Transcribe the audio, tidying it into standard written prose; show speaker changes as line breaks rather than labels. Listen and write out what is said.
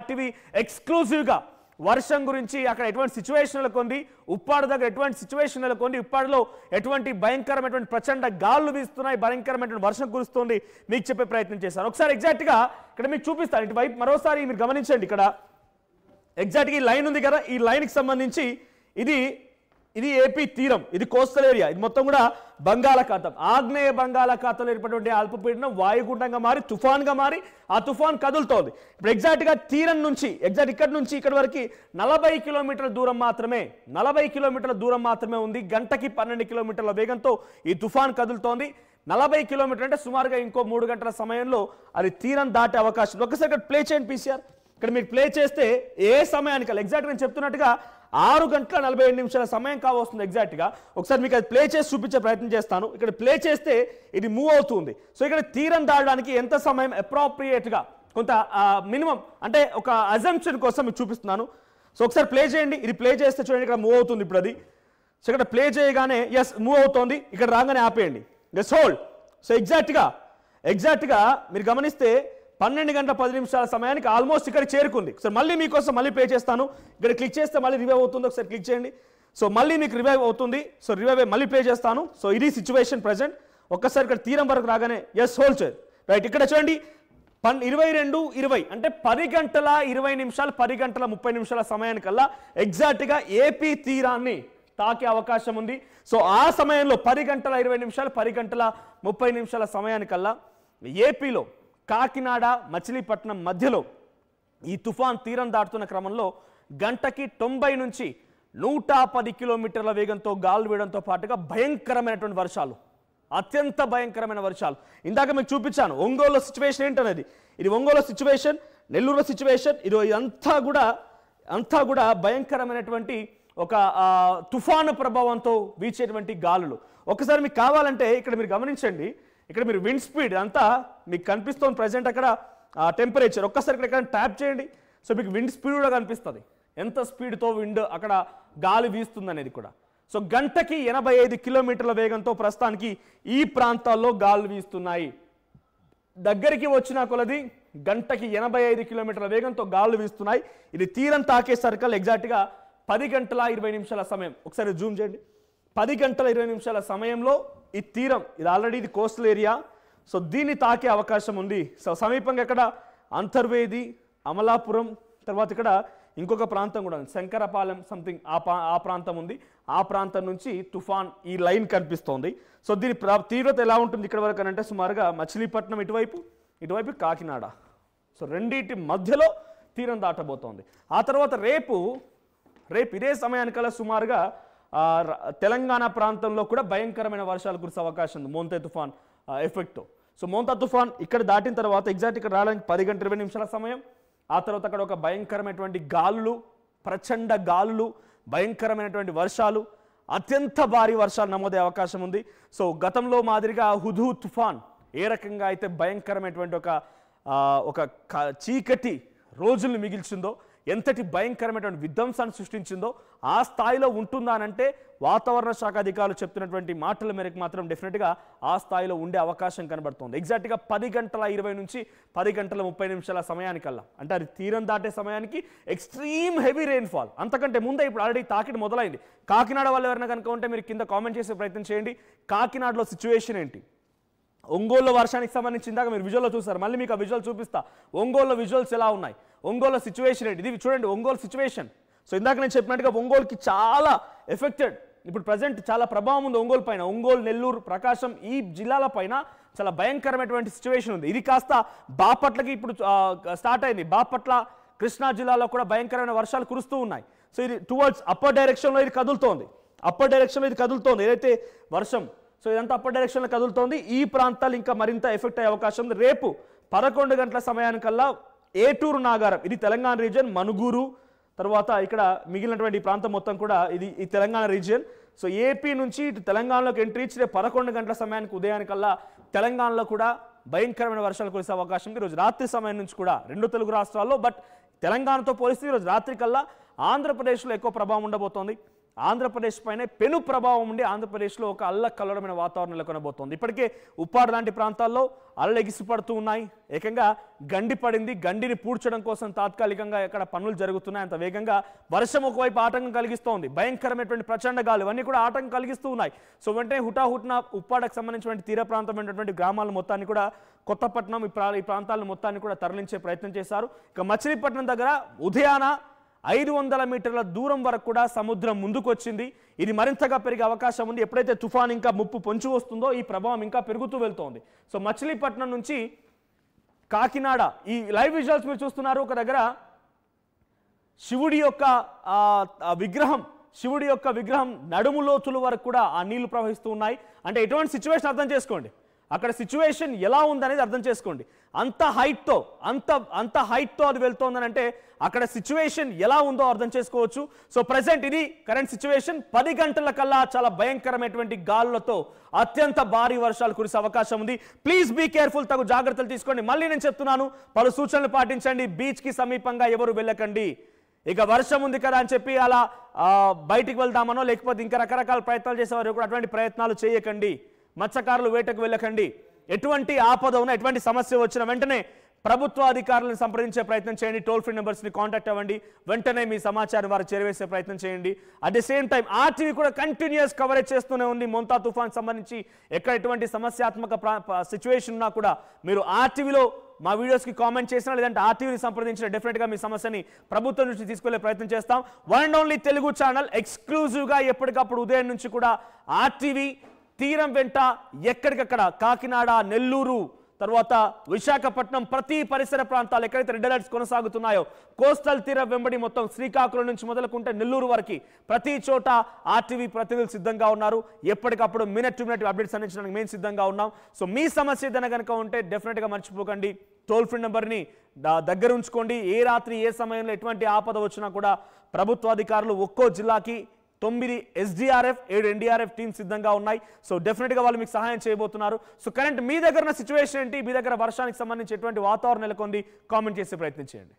RTV ఎక్స్క్లూజివ్గా వర్షం గురించి అక్కడ ఎటువంటి సిచ్యువేషన్ నెలకొంది, ఉప్పాడు దగ్గర ఎటువంటి సిచ్యువేషన్ నెలకొంది, ఉప్పాడులో ఎటువంటి భయంకరమైనటువంటి ప్రచండ గాలులు వీస్తున్నాయి, భయంకరమైనటువంటి వర్షం కురుస్తుంది మీకు చెప్పే ప్రయత్నం చేశాను. ఒకసారి ఎగ్జాక్ట్గా ఇక్కడ మీకు చూపిస్తాను. ఇటువైపు మరోసారి మీరు గమనించండి. ఇక్కడ ఎగ్జాక్ట్గా ఈ లైన్ ఉంది కదా, ఈ లైన్కి సంబంధించి ఇది ఏపీ తీరం, ఇది కోస్టల్ ఏరియా, ఇది మొత్తం కూడా బంగాళాఖాతం, ఆగ్నేయ బంగాళాఖాతంలో ఏర్పడినటువంటి అల్పపీడనం వాయుగుండంగా మారి తుఫాన్గా మారి ఆ తుఫాన్ కదులుతోంది. ఇప్పుడు ఎగ్జాక్ట్గా తీరం నుంచి ఇక్కడ నుంచి ఇక్కడ వరకు 40 కిలోమీటర్ల దూరం మాత్రమే 40 కిలోమీటర్ల దూరం మాత్రమే ఉంది. గంటకి 12 కిలోమీటర్ల వేగంతో ఈ తుఫాన్ కదులుతోంది. 40 కిలోమీటర్లు అంటే సుమారుగా ఇంకో 3 గంటల సమయంలో అది తీరం దాటే అవకాశం. ఒకసారి ఇక్కడ ప్లే చేయండి పీసీఆర్. ఇక్కడ మీరు ప్లే చేస్తే ఏ సమయానికి ఎగ్జాక్ట్ నేను చెప్తున్నట్టుగా 6 గంటల 47 నిమిషాల సమయం కావస్తుంది ఎగ్జాక్ట్గా. ఒకసారి మీకు అది ప్లే చేసి చూపించే ప్రయత్నం చేస్తాను. ఇక్కడ ప్లే చేస్తే ఇది మూవ్ అవుతుంది. సో ఇక్కడ తీరం దాటడానికి ఎంత సమయం అప్రోప్రియేట్గా కొంత మినిమం అంటే ఒక అజంప్షన్ కోసం మీకు చూపిస్తున్నాను. సో ఒకసారి ప్లే చేయండి. ఇది ప్లే చేస్తే చూడండి ఇక్కడ మూవ్ అవుతుంది. ఇప్పుడు అది సో ఇక్కడ ప్లే చేయగానే ఎస్ మూవ్ అవుతోంది. ఇక్కడ రాగానే ఆపేయండి. Yes hold. సో ఎగ్జాక్ట్గా మీరు గమనిస్తే 12 గంటల 10 నిమిషాల సమయానికి ఆల్మోస్ట్ ఇక్కడ చేరుకుంది. ఒకసారి మళ్ళీ మీకోసం మళ్ళీ ప్లే చేస్తాను. ఇక్కడ క్లిక్ చేస్తే మళ్ళీ రివైవ్ అవుతుంది. ఒకసారి క్లిక్ చేయండి. సో మళ్ళీ మీకు రివైవ్ అవుతుంది. సో రివైవ్ మళ్ళీ ప్లే చేస్తాను. సో ఇది సిచ్యువేషన్ ప్రజెంట్. ఒక్కసారి ఇక్కడ తీరం వరకు రాగానే ఎస్ హోల్డ్ చేయండి. రైట్. ఇక్కడ చూడండి 22:20 అంటే 10 గంటల 20 నిమిషాలు 10 గంటల 30 నిమిషాల సమయానికల్లా ఎగ్జాక్ట్గా ఏపీ తీరాన్ని తాకే అవకాశం ఉంది. సో ఆ సమయంలో 10 గంటల 20 నిమిషాలు 10 గంటల 30 నిమిషాల సమయానికల్లా ఏపీలో కాకినాడ మచిలీపట్నం మధ్యలో ఈ తుఫాన్ తీరం దాటుతున్న క్రమంలో గంటకి 90 నుంచి 110 కిలోమీటర్ల వేగంతో గాలు వేయడంతో పాటుగా భయంకరమైనటువంటి వర్షాలు, అత్యంత భయంకరమైన వర్షాలు. ఇందాక మీకు చూపించాను ఒంగోలు సిచ్యువేషన్ ఏంటనేది. ఇది ఒంగోలు సిచ్యువేషన్, నెల్లూరు సిచ్యువేషన్. ఇది అంతా కూడా భయంకరమైనటువంటి ఒక తుఫాను ప్రభావంతో వీచేటువంటి గాలులు. ఒకసారి మీకు కావాలంటే ఇక్కడ మీరు గమనించండి. ఇక్కడ మీరు విండ్ స్పీడ్ అంతా మీకు కనిపిస్తుంది ప్రజెంట్. అక్కడ టెంపరేచర్ ఒక్కసారి ఇక్కడ ట్యాప్ చేయండి. సో మీకు విండ్ స్పీడ్ కూడా కనిపిస్తుంది, ఎంత స్పీడ్తో విండ్ అక్కడ గాలి వీస్తుంది అనేది కూడా. సో గంటకి 85 కిలోమీటర్ల వేగంతో ప్రస్తుతానికి ఈ ప్రాంతాల్లో గాలు వీస్తున్నాయి. దగ్గరికి వచ్చిన కొలది గంటకి 85 కిలోమీటర్ల వేగంతో గాలు వీస్తున్నాయి. ఇది తీరం తాకే సర్కిల్ ఎగ్జాక్ట్గా 10 గంటల 20 నిమిషాల సమయం. ఒకసారి జూమ్ చేయండి. 10 గంటల 20 నిమిషాల సమయంలో ఈ తీరం ఇది ఆల్రెడీ ఇది కోస్టల్ ఏరియా. సో దీన్ని తాకే అవకాశం ఉంది. సో సమీపంగా ఇక్కడ అంతర్వేది, అమలాపురం, తర్వాత ఇక్కడ ఇంకొక ప్రాంతం కూడా ఉంది, శంకరపాలెం సంథింగ్ ఆ ప్రాంతం ఉంది. ఆ ప్రాంతం నుంచి తుఫాన్ ఈ లైన్ కనిపిస్తోంది. సో దీని తీవ్రత ఎలా ఉంటుంది ఇక్కడ వరకు అంటే సుమారుగా మచిలీపట్నం ఇటువైపు కాకినాడ, సో రెండింటి మధ్యలో తీరం దాటబోతోంది. ఆ తర్వాత రేపు ఇదే సమయానికల్లా సుమారుగా తెలంగాణ ప్రాంతంలో కూడా భయంకరమైన వర్షాలు కురిసే అవకాశం ఉంది మోంతే తుఫాన్ ఎఫెక్ట్తో. సో మోంతా తుఫాన్ ఇక్కడ దాటిన తర్వాత ఎగ్జాక్ట్ ఇక్కడ రావడానికి 10 గంటల 20 నిమిషాల సమయం. ఆ తర్వాత అక్కడ ఒక భయంకరమైనటువంటి గాలులు, ప్రచండ గాలులు, భయంకరమైనటువంటి వర్షాలు, అత్యంత భారీ వర్షాలు నమోదే అవకాశం ఉంది. సో గతంలో మాదిరిగా హుదూ తుఫాన్ ఏ రకంగా అయితే భయంకరమైనటువంటి ఒక చీకటి రోజుల్ని మిగిల్చిందో, ఎంతటి భయంకరమైనటువంటి విధ్వంసాన్ని సృష్టించిందో ఆ స్థాయిలో ఉంటుందా అంటే వాతావరణ శాఖ అధికారులు చెప్తున్నటువంటి మాటల మేరకు మాత్రం డెఫినెట్గా ఆ స్థాయిలో ఉండే అవకాశం కనబడుతుంది. ఎగ్జాక్ట్గా 10 గంటల 20 నుంచి 10 గంటల 30 నిమిషాల సమయానికల్లా అంటే అది తీరం దాటే సమయానికి ఎక్స్ట్రీమ్ హెవీ రెయిన్ఫాల్. అంతకంటే ముందే ఇప్పుడు ఆల్రెడీ తాకిడి మొదలైంది. కాకినాడ వాళ్ళు ఎవరైనా కనుక ఉంటే మీరు కింద కామెంట్ చేసే ప్రయత్నం చేయండి. కాకినాడలో సిచ్యువేషన్ ఏంటి, ఒంగోలు వర్షానికి సంబంధించి ఇందాక మీరు విజువల్లో చూస్తారు, మళ్ళీ మీకు ఆ విజువల్ చూపిస్తా. ఒంగోలు విజువల్స్ ఎలా ఉన్నాయి, ఒంగోలు సిచ్యువేషన్ ఏంటి, ఇది చూడండి ఒంగోలు సిచ్యువేషన్. సో ఇందాక నేను చెప్పినట్టుగా ఒంగోలుకి చాలా ఎఫెక్టెడ్, ఇప్పుడు ప్రజెంట్ చాలా ప్రభావం ఉంది ఒంగోలు పైన. ఒంగోలు, నెల్లూరు, ప్రకాశం ఈ జిల్లాల పైన చాలా భయంకరమైనటువంటి సిచ్యువేషన్ ఉంది. ఇది కాస్త బాపట్లకి ఇప్పుడు స్టార్ట్ అయింది. బాపట్ల, కృష్ణా జిల్లాలో కూడా భయంకరమైన వర్షాలు కురుస్తూ ఉన్నాయి. సో ఇది టువర్డ్స్ అప్పర్ డైరెక్షన్లో ఇది కదులుతోంది ఏదైతే వర్షం. సో ఇదంతా అప్పర్ డైరెక్షన్లో కదులుతోంది. ఈ ప్రాంతాలు ఇంకా మరింత ఎఫెక్ట్ అయ్యే అవకాశం ఉంది. రేపు 11 గంటల సమయానికల్లా ఏటూరు నాగారం, ఇది తెలంగాణ రీజియన్, మనుగూరు, తర్వాత ఇక్కడ మిగిలినటువంటి ప్రాంతం మొత్తం కూడా ఈ తెలంగాణ రీజియన్. సో ఏపీ నుంచి ఇటు తెలంగాణలోకి ఎంట్రీ ఇచ్చి 11 గంటల సమయానికి ఉదయానికల్లా తెలంగాణలో కూడా భయంకరమైన వర్షాలు కురిసే అవకాశం ఉంది. ఈరోజు రాత్రి సమయం నుంచి కూడా 2 తెలుగు రాష్ట్రాల్లో, బట్ తెలంగాణతో పోలిస్తే ఈరోజు రాత్రి కల్లా ఆంధ్రప్రదేశ్లో ఎక్కువ ప్రభావం ఉండబోతోంది. ఆంధ్రప్రదేశ్ పైనే పెను ప్రభావం ఉండి ఆంధ్రప్రదేశ్లో ఒక అల్లకల్లోలమైన వాతావరణం నెలకొనబోతోంది. ఇప్పటికే ఉప్పాడ లాంటి ప్రాంతాల్లో అల్లెగిసిపడుతూ ఉన్నాయి. ఏకంగా గండి పడింది. గండిని పూడ్చడం కోసం తాత్కాలికంగా ఎక్కడ పనులు జరుగుతున్నాయి. అంత వేగంగా వర్షం ఒకవైపు ఆటంకం కలిగిస్తోంది. భయంకరమైనటువంటి ప్రచండ గాలు ఇవన్నీ కూడా ఆటంకం కలిగిస్తూ ఉన్నాయి. సో వెంటనే హుటాహుట్న ఉప్పాడకు సంబంధించినటువంటి తీర ప్రాంతమైనటువంటి గ్రామాల మొత్తాన్ని కూడా కొత్తపట్నం ఈ ప్రాంతాలను మొత్తాన్ని కూడా తరలించే ప్రయత్నం చేశారు. ఇక మచిలీపట్నం దగ్గర ఉదయాన 500 మీటర్ల దూరం వరకు కూడా సముద్రం ముందుకు వచ్చింది. ఇది మరింతగా పెరిగే అవకాశం ఉంది. ఎప్పుడైతే తుఫాన్ ఇంకా ముప్పు పొంచి వస్తుందో ఈ ప్రభావం ఇంకా పెరుగుతూ వెళ్తోంది. సో మచిలీపట్నం నుంచి కాకినాడ ఈ లైవ్ విజువల్స్ మీరు చూస్తున్నారు. ఒక దగ్గర శివుడి యొక్క విగ్రహం నడుము లోతుల వరకు కూడా ఆ నీళ్లు ప్రవహిస్తూ ఉన్నాయి. అంటే ఎటువంటి సిచ్యువేషన్ అర్థం చేసుకోండి. అక్కడ సిచ్యువేషన్ ఎలా ఉందనేది అర్థం చేసుకోండి. అంత హైట్తో అది వెళ్తోందని అంటే అక్కడ సిచ్యువేషన్ ఎలా ఉందో అర్థం చేసుకోవచ్చు. సో ప్రెసెంట్ ఇది కరెంట్ సిచ్యువేషన్. 10 గంటల కల్లా చాలా భయంకరమైనటువంటి గాలులతో అత్యంత భారీ వర్షాలు కురిసే అవకాశం ఉంది. ప్లీజ్ బీ కేర్ఫుల్, తగు జాగ్రత్తలు తీసుకోండి. మళ్ళీ నేను చెప్తున్నాను, పలు సూచనలు పాటించండి. బీచ్కి సమీపంగా ఎవరు వెళ్ళకండి. ఇక వర్షం ఉంది కదా అని చెప్పి అలా బయటికి వెళ్దామనో లేకపోతే ఇంకా రకరకాల ప్రయత్నాలు చేసేవారు కూడా అటువంటి ప్రయత్నాలు చేయకండి. మత్స్యకారులు వేటకు వెళ్ళకండి. ఎటువంటి ఆపద ఉన్నా ఎటువంటి సమస్య వచ్చినా వెంటనే ప్రభుత్వ అధికారులను సంప్రదించే ప్రయత్నం చేయండి. టోల్ ఫ్రీ నెంబర్స్ని కాంటాక్ట్ అవ్వండి. వెంటనే మీ సమాచారం వారు చేరవేసే ప్రయత్నం చేయండి. At the same time RTV కూడా కంటిన్యూస్ కవరేజ్ చేస్తూనే ఉంది. మొంతా తుఫాన్ సంబంధించి ఎక్కడ ఎటువంటి సమస్యాత్మక సిచ్యువేషన్ ఉన్నా కూడా మీరు ఆర్టీవీలో మా వీడియోస్కి కామెంట్ చేసినా లేదంటే ఆర్టీవీని సంప్రదించిన డెఫినెట్గా మీ సమస్యని ప్రభుత్వం నుంచి తీసుకెళ్లే ప్రయత్నం చేస్తాం. One and only Telugu channel ఎక్స్క్లూజివ్గా ఎప్పటికప్పుడు ఉదయం నుంచి కూడా ఆర్టీవీ తీరం వెంట ఎక్కడికక్కడ కాకినాడ, నెల్లూరు, తర్వాత విశాఖపట్నం ప్రతి పరిసర ప్రాంతాలు ఎక్కడైతే రెడ్ అలర్ట్స్ కొనసాగుతున్నాయో కోస్టల్ తీరం వెంబడి మొత్తం శ్రీకాకుళం నుంచి మొదలుకుంటే నెల్లూరు వరకు ప్రతి చోట ఆర్టీవీ ప్రతినిధులు సిద్ధంగా ఉన్నారు. ఎప్పటికప్పుడు మినిట్ టు మినిట్ అప్డేట్స్ అందించడానికి మేము సిద్ధంగా ఉన్నాం. సో మీ సమస్య ఏదైనా కనుక ఉంటే డెఫినెట్గా మర్చిపోకండి. టోల్ ఫ్రీ నెంబర్ని దగ్గర ఉంచుకోండి. ఏ రాత్రి ఏ సమయంలో ఎటువంటి ఆపద వచ్చినా కూడా ప్రభుత్వ అధికారులు ఒక్కో జిల్లాకి 9 SDRF 7 NDRF టీమ్ సిద్ధంగా ఉన్నాయి. సో డెఫినెట్గా వాళ్ళు మీకు సహాయం చేయబోతున్నారు. సో కరెంట్ మీ దగ్గర ఉన్న సిచ్యువేషన్ ఏంటి, మీ దగ్గర వర్షానికి సంబంధించి ఎటువంటి వాతావరణం నెలకొంది, కామెంట్ చేసే ప్రయత్నం చేయండి.